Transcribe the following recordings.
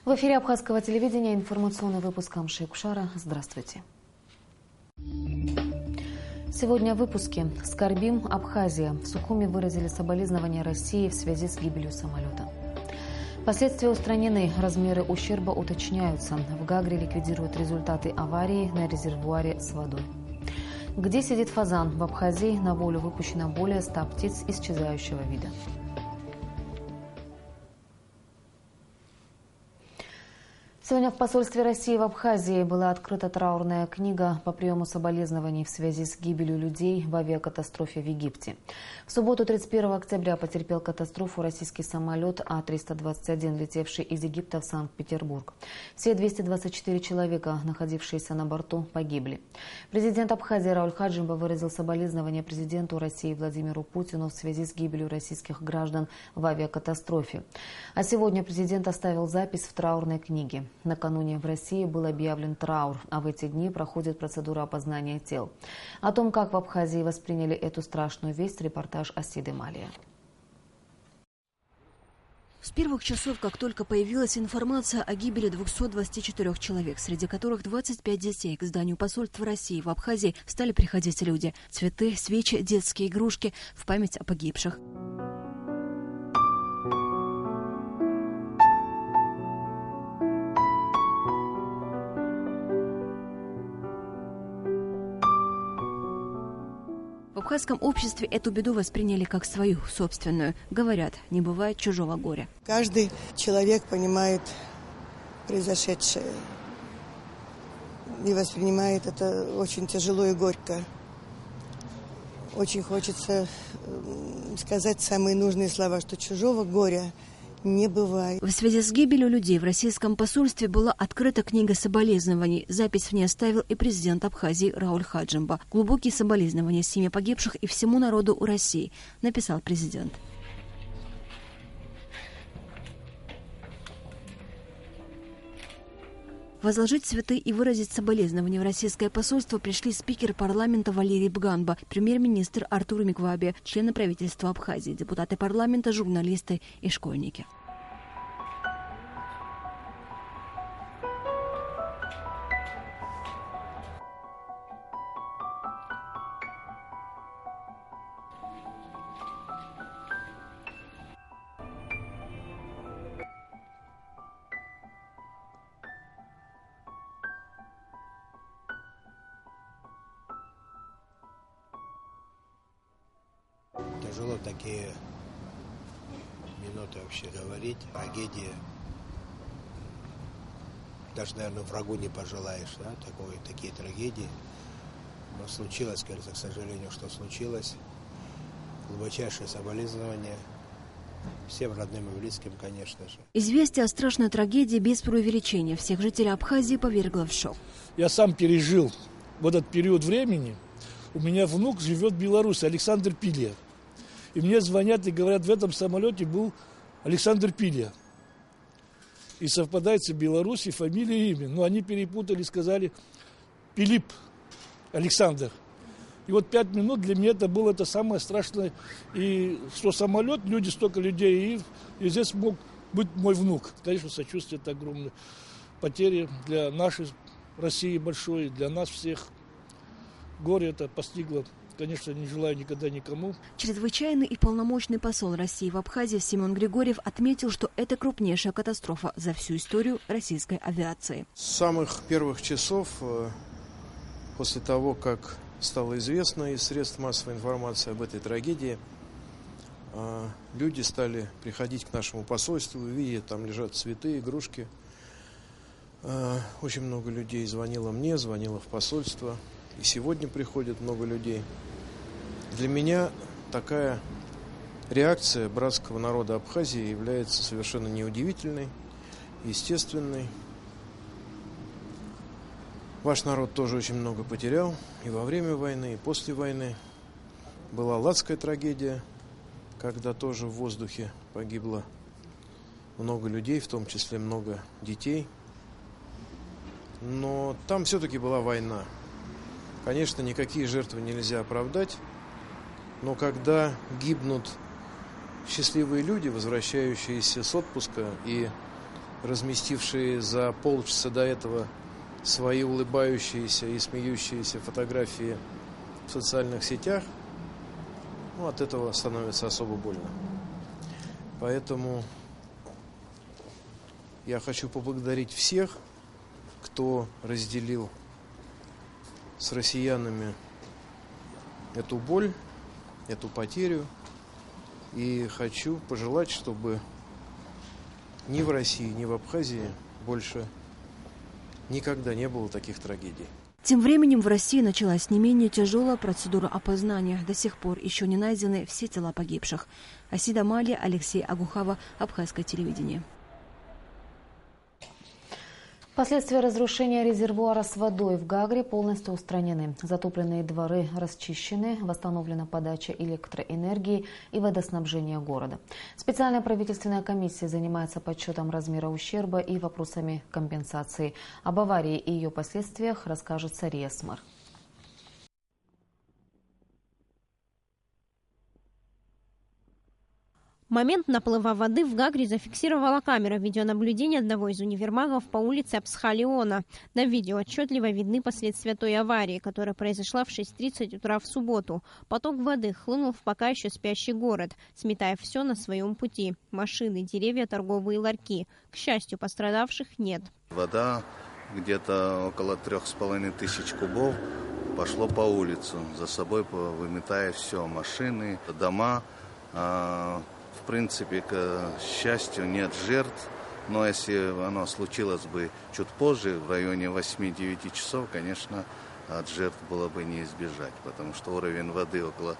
В эфире Абхазского телевидения информационный выпуск Амши Кушара. Здравствуйте. Сегодня в выпуске. Скорбим, Абхазия. В Сухуми выразили соболезнования России в связи с гибелью самолета. Последствия устранены, размеры ущерба уточняются. В Гагре ликвидируют результаты аварии на резервуаре с водой. Где сидит фазан? В Абхазии на волю выпущено более 100 птиц исчезающего вида. Сегодня в посольстве России в Абхазии была открыта траурная книга по приему соболезнований в связи с гибелью людей в авиакатастрофе в Египте. В субботу 31 октября потерпел катастрофу российский самолет А-321, летевший из Египта в Санкт-Петербург. Все 224 человека, находившиеся на борту, погибли. Президент Абхазии Рауль Хаджимба выразил соболезнования президенту России Владимиру Путину в связи с гибелью российских граждан в авиакатастрофе. А сегодня президент оставил запись в траурной книге. Накануне в России был объявлен траур, а в эти дни проходит процедура опознания тел. О том, как в Абхазии восприняли эту страшную весть, репортаж Асиды Малия. С первых часов, как только появилась информация о гибели 224 человек, среди которых 25 детей, к зданию посольства России в Абхазии стали приходить люди. Цветы, свечи, детские игрушки в память о погибших. В абхазском обществе эту беду восприняли как свою, собственную. Говорят, не бывает чужого горя. Каждый человек понимает произошедшее и воспринимает это очень тяжело и горько. Очень хочется сказать самые нужные слова, что чужого горя не бывает. В связи с гибелью людей в российском посольстве была открыта книга соболезнований. Запись в ней оставил и президент Абхазии Рауль Хаджимба. Глубокие соболезнования семье погибших и всему народу у России, написал президент. Возложить цветы и выразить соболезнования в российское посольство пришли спикер парламента Валерий Бганба, премьер-министр Артур Микваби, члены правительства Абхазии, депутаты парламента, журналисты и школьники. Тяжело такие минуты вообще говорить. Трагедия. Даже, наверное, врагу не пожелаешь, да, такие трагедии. Но случилось, кажется, к сожалению, что случилось. Глубочайшее соболезнование всем родным и близким, конечно же. Известие о страшной трагедии без преувеличения всех жителей Абхазии повергло в шок. Я сам пережил в этот период времени. У меня внук живет в Беларуси, Александр Пилья. И мне звонят и говорят, в этом самолете был Александр Пилья. И совпадается Беларусь, и фамилия, и имя. Но они перепутали, сказали Пилип Александр. И вот 5 минут для меня это было это самое страшное. И что самолет, люди, столько людей, и здесь мог быть мой внук. Конечно, сочувствие это огромное. Потери для нашей России большой, для нас всех. Горе это постигло. Конечно, не желаю никогда никому. Чрезвычайный и полномочный посол России в Абхазии Семен Григорьев отметил, что это крупнейшая катастрофа за всю историю российской авиации. С самых первых часов, после того, как стало известно из средств массовой информации об этой трагедии, люди стали приходить к нашему посольству, видя, там лежат цветы, игрушки. Очень много людей звонило мне, звонило в посольство. И сегодня приходит много людей. Для меня такая реакция братского народа Абхазии является совершенно неудивительной, естественной. Ваш народ тоже очень много потерял и во время войны, и после войны. Была Ладская трагедия, когда тоже в воздухе погибло много людей, в том числе много детей. Но там все-таки была война. Конечно, никакие жертвы нельзя оправдать, но когда гибнут счастливые люди, возвращающиеся с отпуска, и разместившие за полчаса до этого свои улыбающиеся и смеющиеся фотографии в социальных сетях, от этого становится особо больно. Поэтому я хочу поблагодарить всех, кто разделил с россиянами эту боль, эту потерю. И хочу пожелать, чтобы ни в России, ни в Абхазии больше никогда не было таких трагедий. Тем временем в России началась не менее тяжелая процедура опознания. До сих пор еще не найдены все тела погибших. Асида Мали, Алексей Агухава, Абхазское телевидение. Последствия разрушения резервуара с водой в Гагре полностью устранены. Затопленные дворы расчищены, восстановлена подача электроэнергии и водоснабжение города. Специальная правительственная комиссия занимается подсчетом размера ущерба и вопросами компенсации. Об аварии и ее последствиях расскажет Сария Смыр. Момент наплыва воды в Гагре зафиксировала камера видеонаблюдения одного из универмагов по улице Абсхалиона. На видео отчетливо видны последствия той аварии, которая произошла в 6:30 утра в субботу. Поток воды хлынул в пока еще спящий город, сметая все на своем пути. Машины, деревья, торговые ларьки. К счастью, пострадавших нет. Вода где-то около 3500 кубов пошло по улицу, за собой выметая все, машины, дома. В принципе, к счастью, нет жертв, но если оно случилось бы чуть позже, в районе 8-9 часов, конечно, от жертв было бы не избежать, потому что уровень воды около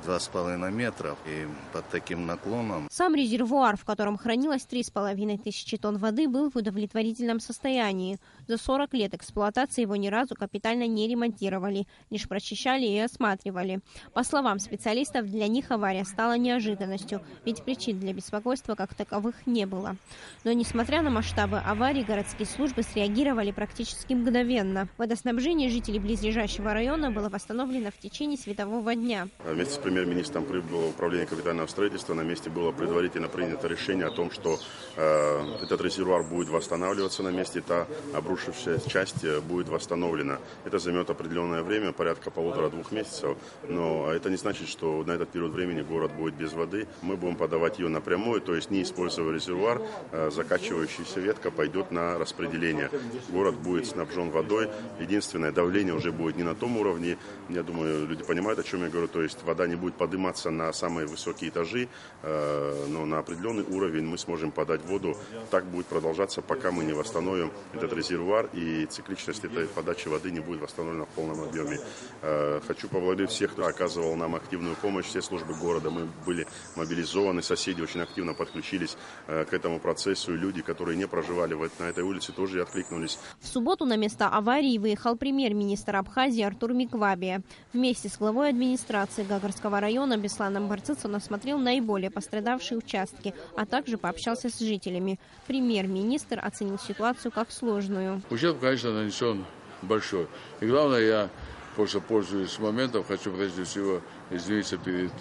2,5 метра и под таким наклоном. Сам резервуар, в котором хранилось 3500 тонн воды, был в удовлетворительном состоянии. За 40 лет эксплуатации его ни разу капитально не ремонтировали, лишь прочищали и осматривали. По словам специалистов, для них авария стала неожиданностью, ведь причин для беспокойства как таковых не было. Но несмотря на масштабы аварии, городские службы среагировали практически мгновенно. Водоснабжение жителей близлежащего района было восстановлено в течение светового дня. Вместе с премьер-министром прибыло управление капитального строительства. На месте было предварительно принято решение о том, что этот резервуар будет восстанавливаться на месте, та обрушившаяся часть будет восстановлена. Это займет определенное время, порядка 1,5-2 месяцев, но это не значит, что на этот период времени город будет без воды. Мы будем подавать ее напрямую, то есть не используя резервуар, закачивающаяся ветка пойдет на распределение. Город будет снабжен водой. Единственное, давление уже будет не на том уровне. Я думаю, люди понимают, о чем я говорю. То есть вода не будет подниматься на самые высокие этажи, но на определенный уровень мы сможем подать воду. Так будет продолжаться, пока мы не восстановим этот резервуар, и цикличность этой подачи воды не будет восстановлена в полном объеме. Хочу поблагодарить всех, кто оказывал нам активную помощь, все службы города. Мы были мобилизованы, соседи очень активно подключились к этому процессу. И люди, которые не проживали на этой улице, тоже откликнулись. В субботу на место аварии выехал премьер-министр Абхазии Артур Миквабия. Вместе с главой администрации Гагарского района Бесланом Барцыцын осмотрел наиболее пострадавшие участки, а также пообщался с жителями. Премьер-министр оценил ситуацию как сложную. Ущерб, конечно, нанесен большой. И главное, я просто пользуюсь моментом, хочу прежде всего извиниться перед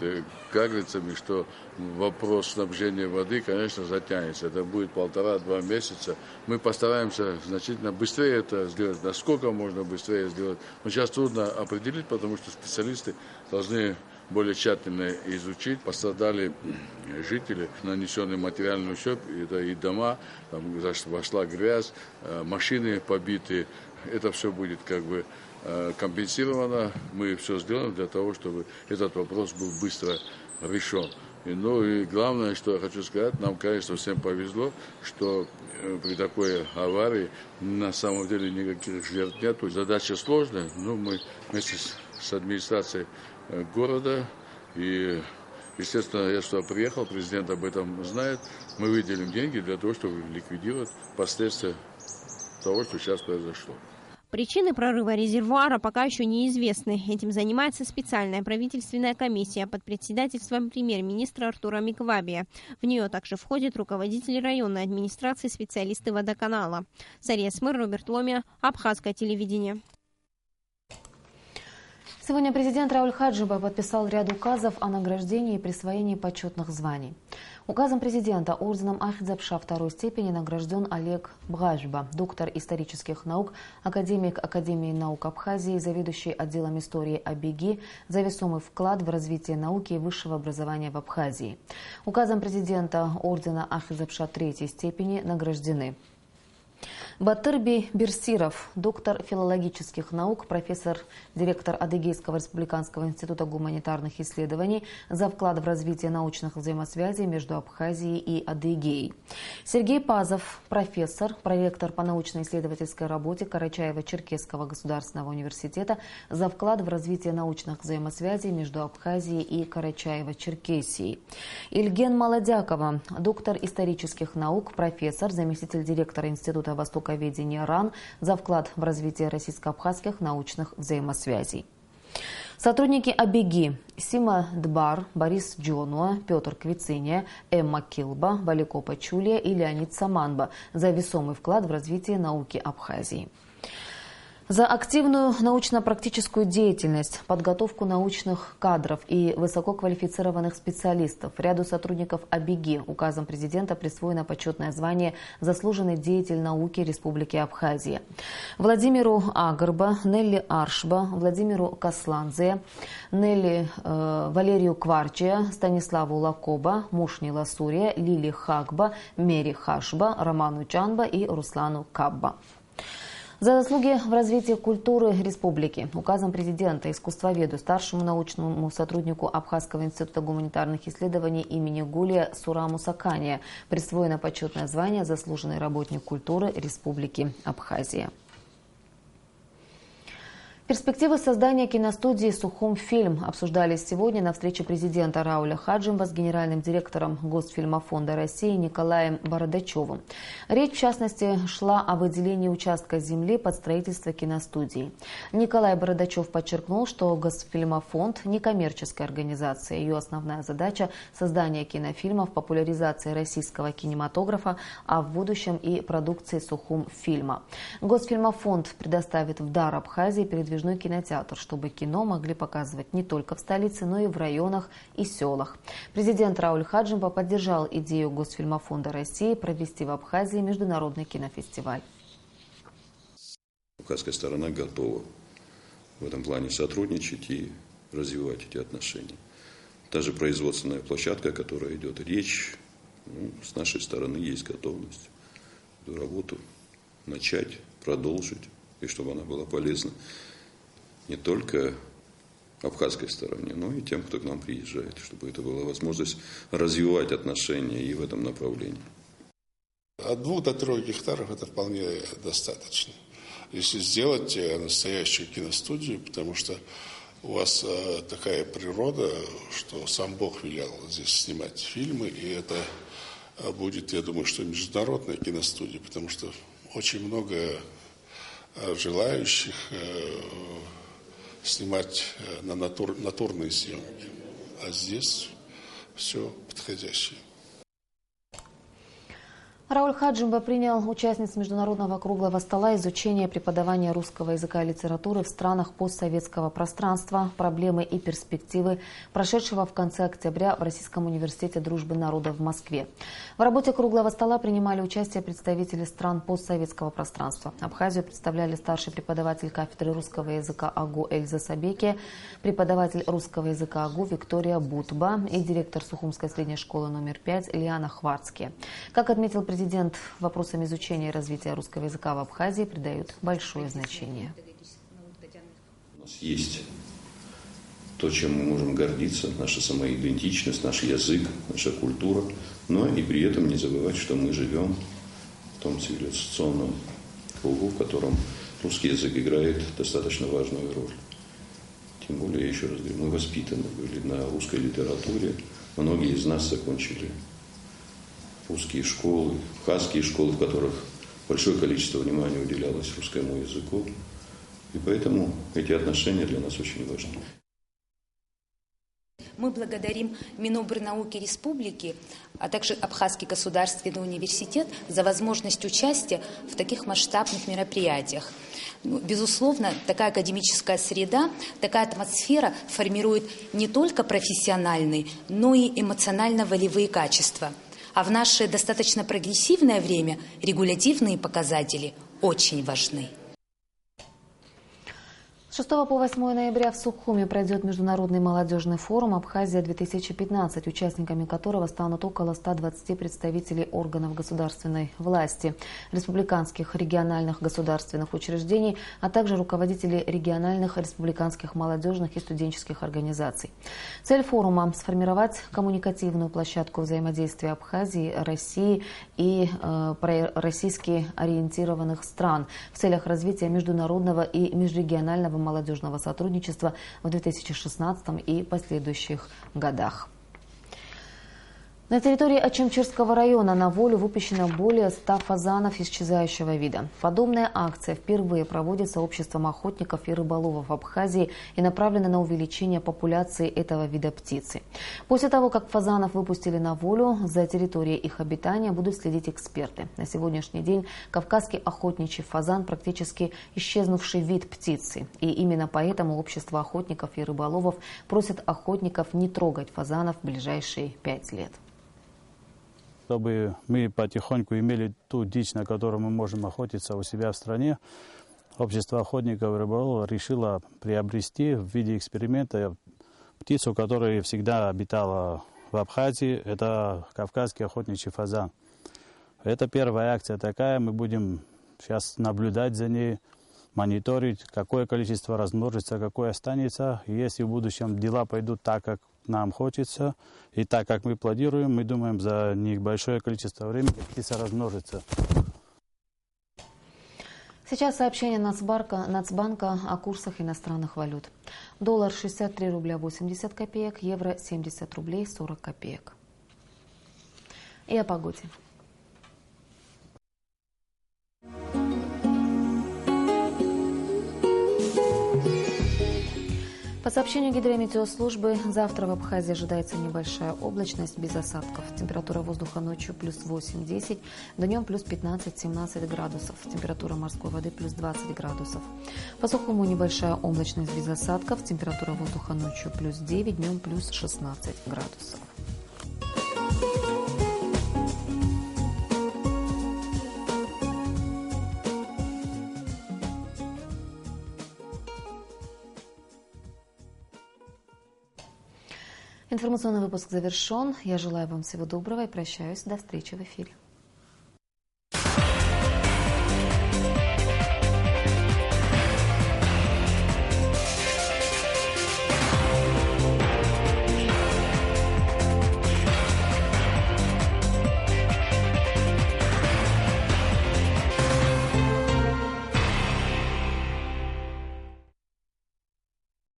гагрицами, что вопрос снабжения воды, конечно, затянется. Это будет 1,5-2 месяца. Мы постараемся значительно быстрее это сделать, насколько можно быстрее сделать. Но сейчас трудно определить, потому что специалисты должны более тщательно изучить. Пострадали жители, нанесенный материальный ущерб, это и дома, там вошла грязь, машины побиты. Это все будет как бы компенсировано. Мы все сделаем для того, чтобы этот вопрос был быстро решен. Ну и главное, что я хочу сказать, нам, конечно, всем повезло, что при такой аварии на самом деле никаких жертв нет. Задача сложная, но мы вместе с администрацией города и, естественно, я сюда приехал, президент об этом знает, мы выделим деньги для того, чтобы ликвидировать последствия того, что сейчас произошло. Причины прорыва резервуара пока еще неизвестны. Этим занимается специальная правительственная комиссия под председательством премьер-министра Артура Миквабия. В нее также входят руководители районной администрации, специалисты водоканала. Сария Смыр, Роберт Ломия, Абхазское телевидение. Сегодня президент Рауль Хаджиба подписал ряд указов о награждении и присвоении почетных званий. Указом президента орденом Ахидзапша второй степени награжден Олег Бгажба, доктор исторических наук, академик Академии наук Абхазии, заведующий отделом истории АБЕГИ, за весомый вклад в развитие науки и высшего образования в Абхазии. Указом президента ордена Ахидзапша третьей степени награждены Батырби Берсиров, доктор филологических наук, профессор, директор Адыгейского республиканского института гуманитарных исследований, за вклад в развитие научных взаимосвязей между Абхазией и Адыгеей. Сергей Пазов, профессор, проректор по научно-исследовательской работе Карачаево-Черкесского государственного университета, за вклад в развитие научных взаимосвязей между Абхазией и Карачаево-Черкесией. Ильген Молодякова, доктор исторических наук, профессор, заместитель директора Института востоковедения РАН, за вклад в развитие российско-абхазских научных взаимосвязей. Сотрудники АБЕГИ Сима Дбар, Борис Джонуа, Петр Квициния, Эмма Килба, Валико Пачулия и Леонид Саманба за весомый вклад в развитие науки Абхазии. За активную научно-практическую деятельность, подготовку научных кадров и высококвалифицированных специалистов ряду сотрудников АБЕГИ указом президента присвоено почетное звание «Заслуженный деятель науки Республики Абхазия». Владимиру Агарба, Нелли Аршба, Владимиру Касланзе, Валерию Кварчия, Станиславу Лакоба, Мушни Ласурия, Лили Хагба, Мери Хашба, Роману Чанба и Руслану Кабба. За заслуги в развитии культуры республики указом президента искусствоведу, старшему научному сотруднику Абхазского института гуманитарных исследований имени Гулия Сураму Сакания присвоено почетное звание «Заслуженный работник культуры Республики Абхазия». Перспективы создания киностудии «Сухумфильм» обсуждались сегодня на встрече президента Рауля Хаджимба с генеральным директором Госфильмофонда России Николаем Бородачевым. Речь, в частности, шла о выделении участка земли под строительство киностудии. Николай Бородачев подчеркнул, что Госфильмофонд – некоммерческая организация. Ее основная задача – создание кинофильмов, популяризация российского кинематографа, а в будущем и продукции «Сухумфильма». Госфильмофонд предоставит в дар Абхазии передвижной кинотеатр, чтобы кино могли показывать не только в столице, но и в районах и селах. Президент Рауль Хаджимба поддержал идею Госфильмофонда России провести в Абхазии международный кинофестиваль. Абхазская сторона готова в этом плане сотрудничать и развивать эти отношения. Та же производственная площадка, о которой идет речь, с нашей стороны есть готовность эту работу начать, продолжить, и чтобы она была полезна не только абхазской стороне, но и тем, кто к нам приезжает, чтобы это была возможность развивать отношения и в этом направлении. От 2 до 3 гектаров это вполне достаточно, если сделать настоящую киностудию, потому что у вас такая природа, что сам Бог велел здесь снимать фильмы, и это будет, я думаю, что международная киностудия, потому что очень много желающих снимать на натурные съемки. А здесь все подходящее. Рауль Хаджимба принял участниц международного круглого стола изучения преподавания русского языка и литературы в странах постсоветского пространства, проблемы и перспективы, прошедшего в конце октября в Российском университете дружбы народов в Москве. В работе круглого стола принимали участие представители стран постсоветского пространства. Абхазию представляли старший преподаватель кафедры русского языка АГУ Эльза Сабеки, преподаватель русского языка АГУ Виктория Бутба и директор Сухумской средней школы номер 5 Лиана Хварцкие. Как отметил президент, вопросам изучения и развития русского языка в Абхазии придают большое значение. У нас есть то, чем мы можем гордиться, наша самоидентичность, наш язык, наша культура, но и при этом не забывать, что мы живем в том цивилизационном кругу, в котором русский язык играет достаточно важную роль. Тем более, я еще раз говорю, мы воспитаны были на русской литературе, многие из нас закончили русские школы, абхазские школы, в которых большое количество внимания уделялось русскому языку. И поэтому эти отношения для нас очень важны. Мы благодарим Минобрнауки Республики, а также Абхазский государственный университет за возможность участия в таких масштабных мероприятиях. Безусловно, такая академическая среда, такая атмосфера формирует не только профессиональные, но и эмоционально-волевые качества. А в наше достаточно прогрессивное время регулятивные показатели очень важны. С 6 по 8 ноября в Сухуми пройдет Международный молодежный форум «Абхазия-2015», участниками которого станут около 120 представителей органов государственной власти, республиканских, региональных государственных учреждений, а также руководители региональных, республиканских молодежных и студенческих организаций. Цель форума – сформировать коммуникативную площадку взаимодействия Абхазии, России и пророссийски ориентированных стран в целях развития международного и межрегионального молодежного сотрудничества в 2016 и последующих годах. На территории Очимчирского района на волю выпущено более 100 фазанов исчезающего вида. Подобная акция впервые проводится обществом охотников и рыболовов Абхазии и направлена на увеличение популяции этого вида птицы. После того, как фазанов выпустили на волю, за территорией их обитания будут следить эксперты. На сегодняшний день кавказский охотничий фазан практически исчезнувший вид птицы. И именно поэтому общество охотников и рыболовов просит охотников не трогать фазанов в ближайшие 5 лет. Чтобы мы потихоньку имели ту дичь, на которую мы можем охотиться у себя в стране, общество охотников и рыболовов решило приобрести в виде эксперимента птицу, которая всегда обитала в Абхазии. Это кавказский охотничий фазан. Это первая акция такая. Мы будем сейчас наблюдать за ней, мониторить, какое количество размножится, какое останется. И если в будущем дела пойдут так, как нам хочется, и так, как мы планируем, мы думаем, за небольшое количество времени птица размножится. Сейчас сообщение Нацбанка о курсах иностранных валют. Доллар 63 рубля 80 копеек, евро 70 рублей 40 копеек. И о погоде. По сообщению гидрометеослужбы, завтра в Абхазии ожидается небольшая облачность без осадков. Температура воздуха ночью плюс 8-10, днем плюс 15-17 градусов. Температура морской воды плюс 20 градусов. По Сухуму небольшая облачность без осадков. Температура воздуха ночью плюс 9, днем плюс 16 градусов. Информационный выпуск завершен. Я желаю вам всего доброго и прощаюсь. До встречи в эфире.